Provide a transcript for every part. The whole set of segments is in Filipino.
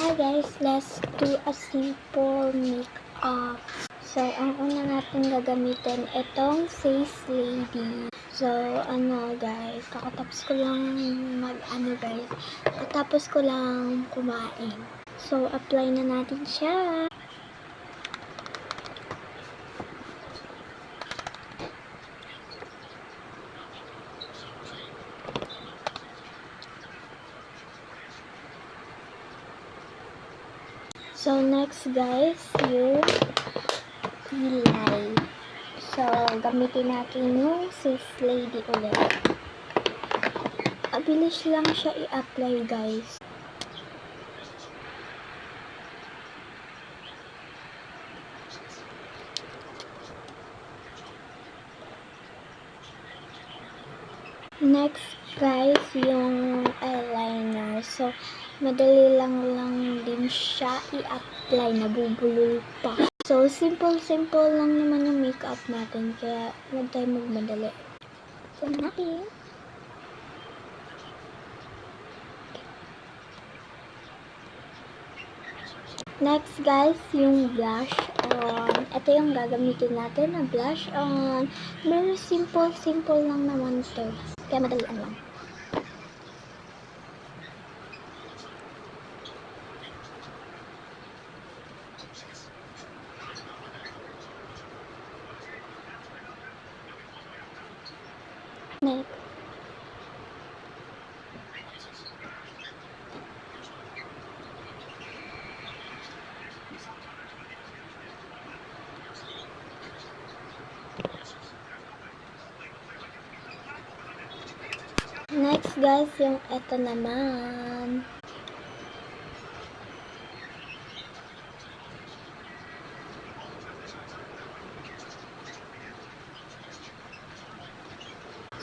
Hi guys, let's do a simple makeup. So, ang una natin gagamitin itong Face Lady. So, guys, kakatapos ko lang kakatapos ko lang kumain. So, apply na natin siya. So, next guys, yung kilay. So, gamitin natin yung Face Lady ulit. Mabilis lang siya i-apply guys. Next guys, yung eyeliner. So, madali lang din siya i-apply, nabubulol pa. So, simple lang naman yung makeup natin, kaya huwag tayo magmadali. So, natin. Next guys, yung blush on. Ito yung gagamitin natin na blush on. Very simple lang naman to. Kaya madalian lang. Next. Next guys, yung ito naman.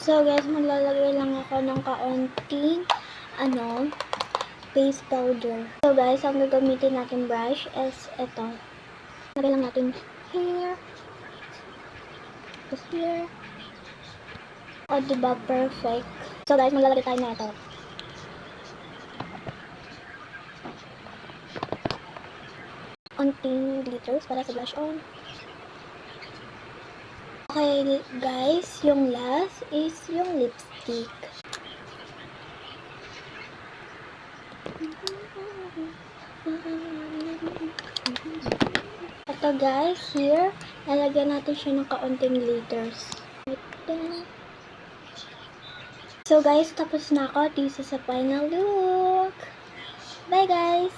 So guys, maglalagay lang ako ng kaunting face powder. So guys, ang gagamitin natin brush is ito. Lagay lang natin here. Tapos here. O, diba? Perfect. So guys, maglalagay tayo na ito. Konting glitters para sa blush on. Okay guys, yung last is yung lipstick. Ito guys, here, lalagyan natin siya ng kaunting glitters. So guys, tapos na ako. This is a final look. Bye guys!